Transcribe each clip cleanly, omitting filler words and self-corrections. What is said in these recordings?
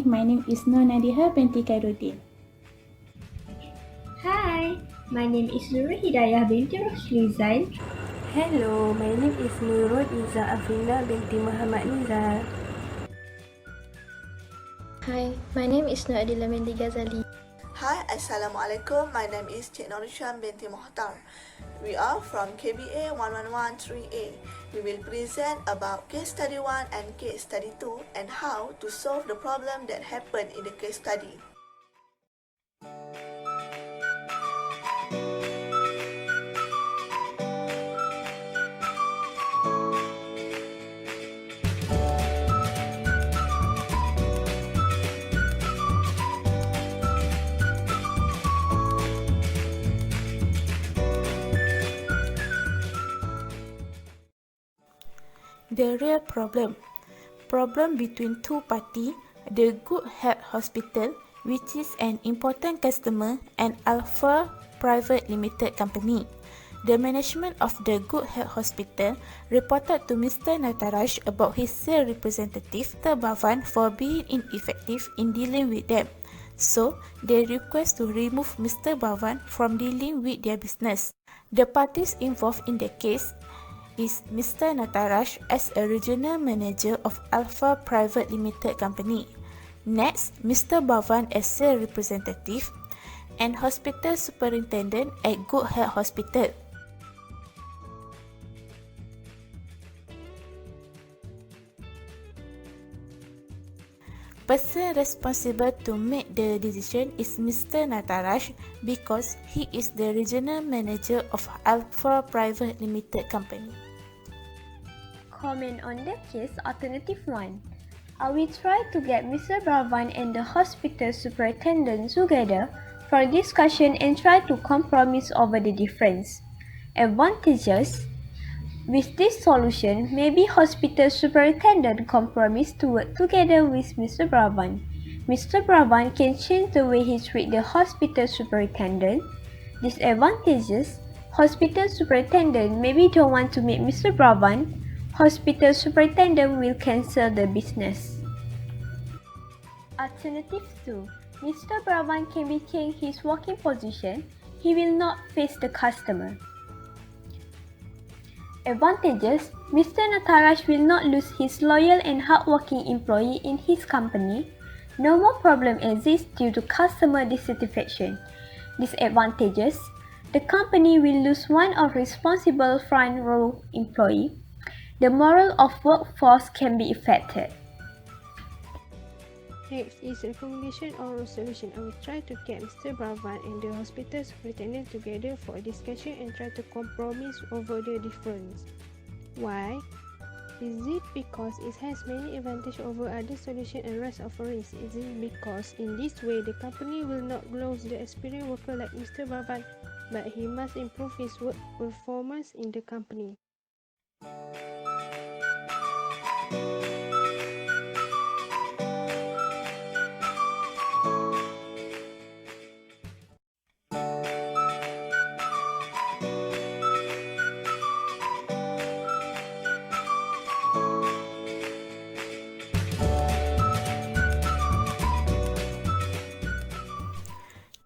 my name is Nur Nadiha binti Khairuddin. Hi, my name is Nurul Hidayah binti Roslizain. Hello, my name is Nurul Iza Afrina binti Muhammad Nizar. Hi, my name is Noadila binti Ghazali. Hi, Assalamualaikum. My name is Cik Norishan binti Mohtar. We are from KBA 1113A. We will present about case study 1 and case study 2 and how to solve the problem that happened in the case study. The real problem. Problem between two parties, the Good Health Hospital, which is an important customer, and Alpha Private Limited Company. The management of the Good Health Hospital reported to Mr. Nataraj about his sales representative, Mr. Bhavan, for being ineffective in dealing with them. So, they request to remove Mr. Bhavan from dealing with their business. The parties involved in the case is Mr. Nataraj as a regional manager of Alpha Private Limited Company. Next, Mr. Bhavan as sales representative and hospital superintendent at Good Health Hospital. Person responsible to make the decision is Mr. Nataraj because he is the regional manager of Alpha Private Limited Company. Comment on the case alternative 1. I will try to get Mr. Bhavan and the hospital superintendent together for discussion and try to compromise over the difference. Advantages. With this solution, maybe hospital superintendent compromise to work together with Mr. Bhavan. Mr. Bhavan can change the way he treats the hospital superintendent. Disadvantages. Hospital superintendent maybe don't want to meet Mr. Bhavan. Hospital superintendent will cancel the business. Alternative 2. Mr. Bhavan can retain his working position. He will not face the customer. Advantages. Mr. Nataraj will not lose his loyal and hardworking employee in his company. No more problem exists due to customer dissatisfaction. Disadvantages. The company will lose one of responsible front row employee. The morale of workforce can be affected. Next is recommendation or solution. I will try to get Mr. Bhavan and the hospital superintendent together for a discussion and try to compromise over the difference. Why? Is it because it has many advantages over other solutions and rest offerings? Is it because in this way the company will not lose the experienced worker like Mr. Bhavan, but he must improve his work performance in the company?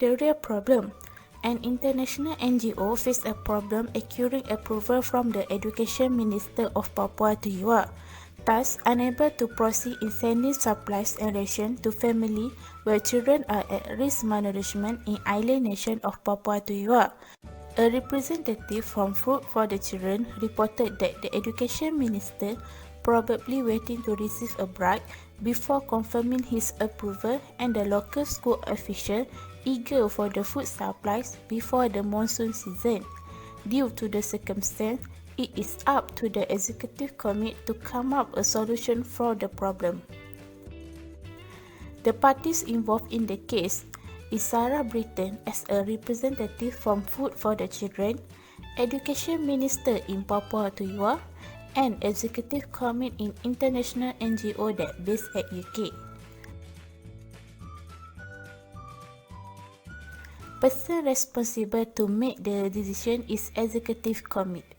The real problem. An international NGO faced a problem acquiring approval from the Education Minister of Papua New Guinea, thus unable to proceed in sending supplies and rations to families where children are at risk malnourishment in island nation of Papua New Guinea. A representative from Food for the Children reported that the Education Minister probably waiting to receive a bribe before confirming his approval, and the local school official eager for the food supplies before the monsoon season. Due to the circumstance, it is up to the executive committee to come up a solution for the problem. The parties involved in the case is Sarah Britton as a representative from Food for the Children, Education Minister in Papua New Guinea, and Executive Committee in international NGO that based at UK. Person responsible to make the decision is Executive Committee.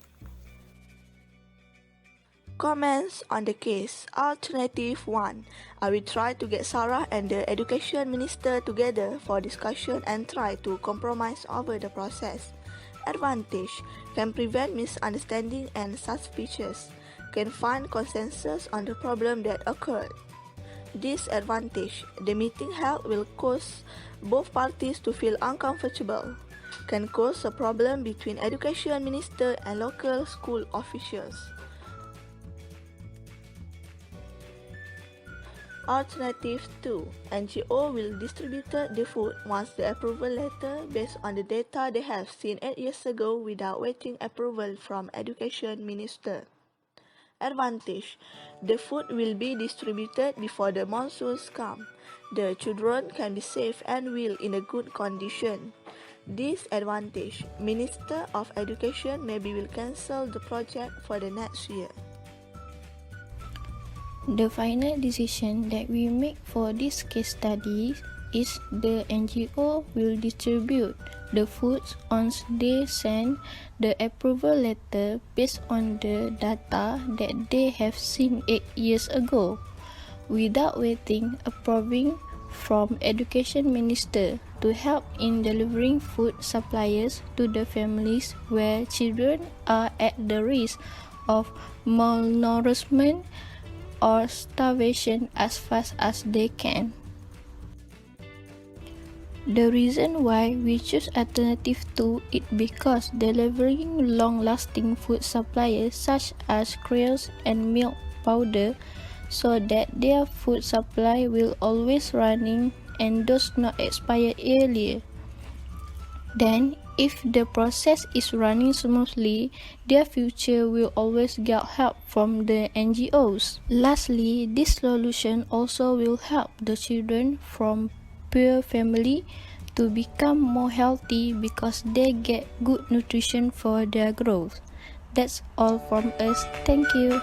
Comments on the case. Alternative 1. I will try to get Sarah and the Education Minister together for discussion and try to compromise over the process. Advantage. Can prevent misunderstanding and suspicions. Can find consensus on the problem that occurred. Disadvantage. The meeting held will cause both parties to feel uncomfortable. Can cause a problem between Education Minister and local school officials. Alternative 2. NGO will distribute the food once the approval letter based on the data they have seen 8 years ago without waiting approval from Education Minister. Advantage. The food will be distributed before the monsoons come. The children can be safe and will in a good condition. Disadvantage. Minister of Education maybe will cancel the project for the next year. The final decision that we make for this case study is the NGO will distribute the foods once they send the approval letter based on the data that they have seen 8 years ago, without waiting approving from Education Minister to help in delivering food supplies to the families where children are at the risk of malnourishment or starvation as fast as they can. The reason why we choose alternative 2 is because delivering long-lasting food supplies such as cereals and milk powder so that their food supply will always running and does not expire earlier. Then, if the process is running smoothly, their future will always get help from the NGOs. Lastly, this solution also will help the children from poor family to become more healthy because they get good nutrition for their growth. That's all from us. Thank you.